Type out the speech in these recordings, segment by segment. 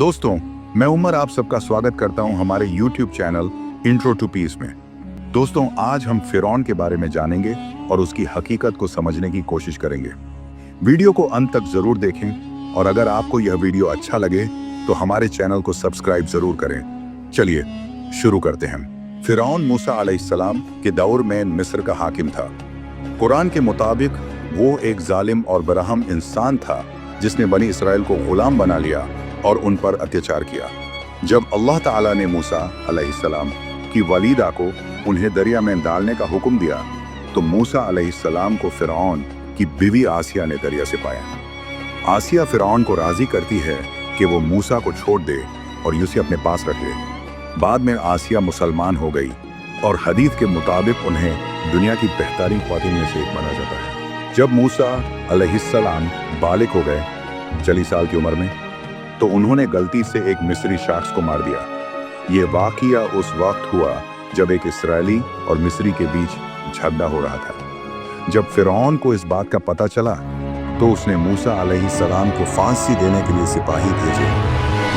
दोस्तों, मैं उमर आप सबका स्वागत करता हूं हमारे YouTube channel intro to peace में। दोस्तों, आज हम फिरौन के बारे में जानेंगे और उसकी हकीकत को समझने की कोशिश करेंगे। वीडियो को अंत तक जरूर देखें और अगर आपको यह वीडियो अच्छा लगे तो हमारे चैनल को सब्सक्राइब जरूर करें। चलिए शुरू करते हैं। फिरौन मूसा अलैहिस्सलाम के दौर में मिस्र का हाकिम था। कुरान के मुताबिक वो एक जालिम और बरहम इंसान था जिसने बनी इसराइल को गुलाम बना लिया और उन पर अत्याचार किया। जब अल्लाह ताला ने मूसा अलैहिस्सलाम की वलीदा को उन्हें दरिया में डालने का हुक्म दिया तो मूसा अलैहिस्सलाम को फिरौन की बीवी आसिया ने दरिया से पाया। आसिया फिरौन को राजी करती है कि वो मूसा को छोड़ दे और उसे अपने पास रख ले। बाद में आसिया मुसलमान हो गई और हदीस के मुताबिक उन्हें दुनिया की बेहतरीन ख्वातीन में से एक माना जाता है। जब मूसा अलैहिस्सलाम बालिग हो गए 40 साल की उम्र में, तो उन्होंने गलती से एक मिस्री शख्स को मार दिया। ये वाक़या उस वक्त हुआ जब एक इसराइली और मिस्री के बीच झगड़ा हो रहा था। जब फिरौन को इस बात का पता चला तो उसने मूसा अलैहिस्सलाम को फांसी देने के लिए सिपाही भेजे,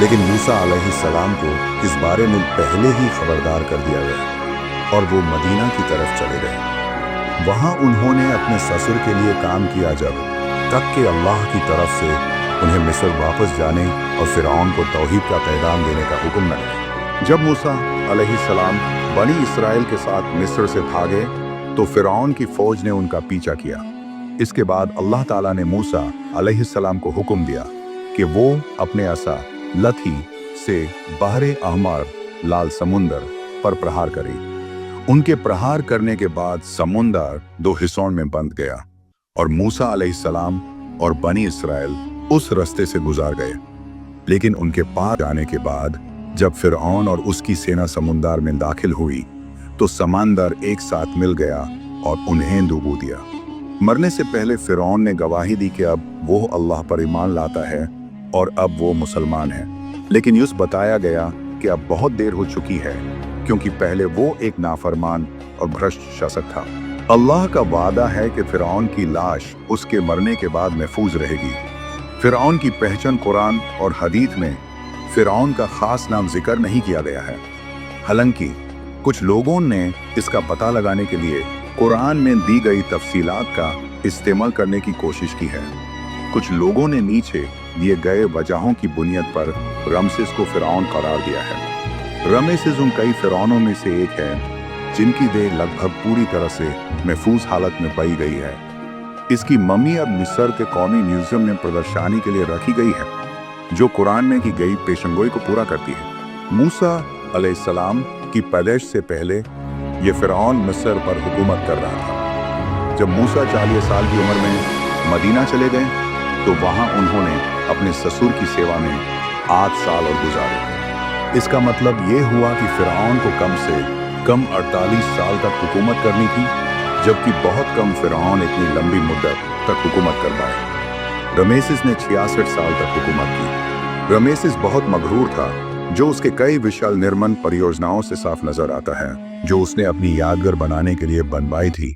लेकिन मूसा अलैहिस्सलाम को इस बारे में पहले ही खबरदार कर दिया गया और वो मदीना की तरफ चले गए। वहाँ उन्होंने अपने ससुर के लिए काम किया जब तक कि अल्लाह की तरफ से उन्हें मिस्र वापस जाने और फिरौन को तौहीद का पैगाम देने का हुक्म न मिला। जब मूसा अलैहिस्सलाम बनी इसराइल के साथ मिस्र से भागे तो फिरौन की फौज ने उनका पीछा किया। इसके बाद अल्लाह ताला ने मूसा अलैहिस्सलाम को हुक्म दिया कि वो अपने असा लठी से बहरे अहमर लाल समुंदर पर प्रहार करे। उनके प्रहार करने के बाद समुंदर दो हिस्सों में बंट गया और मूसा अलैहिस्सलाम और बनी इसराइल उस रास्ते से गुजार गए। लेकिन उनके पार जाने के बाद जब फिरौन और उसकी सेना समुंदर में दाखिल हुई तो समंदर एक साथ मिल गया और उन्हें डुबो दिया। मरने से पहले फिरौन ने गवाही दी कि अब वो अल्लाह पर ईमान लाता है और अब वो मुसलमान है। लेकिन यूं बताया गया कि अब बहुत देर हो चुकी है क्योंकि पहले वो एक नाफरमान और भ्रष्ट शासक था। अल्लाह का वादा है कि फिरौन की लाश उसके मरने के बाद महफूज रहेगी। फिरौन की पहचान कुरान और हदीस में फिरौन का खास नाम जिक्र नहीं किया गया है। हालांकि कुछ लोगों ने इसका पता लगाने के लिए कुरान में दी गई तफसीलात का इस्तेमाल करने की कोशिश की है। कुछ लोगों ने नीचे दिए गए वजहों की बुनियाद पर रमसेस को फिरौन करार दिया है। रमेसेस उन कई फिरौनों में से एक है जिनकी देह लगभग पूरी तरह से महफूज हालत में पाई गई है। इसकी मम्मी अब मिस्र के कौमी म्यूजियम में प्रदर्शनी के लिए रखी गई है, जो कुरान में की गई पेशंगोई को पूरा करती है। मूसा अलैहिस्सलाम की पैदाइश से पहले ये फिरौन मिस्र पर हुकूमत कर रहा था। जब मूसा 40 साल की उम्र में मदीना चले गए तो वहाँ उन्होंने अपने ससुर की सेवा में 8 साल और गुजारे। इसका मतलब ये हुआ कि फिरौन को कम से कम 48 साल तक हुकूमत करनी थी, जबकि बहुत कम फिरौन इतनी लंबी मुद्दत तक हुकूमत कर पाए। रमेसेस ने 66 साल तक हुकूमत की। रमेसेस बहुत मगरूर था, जो उसके कई विशाल निर्माण परियोजनाओं से साफ नजर आता है, जो उसने अपनी यादगार बनाने के लिए बनवाई थी।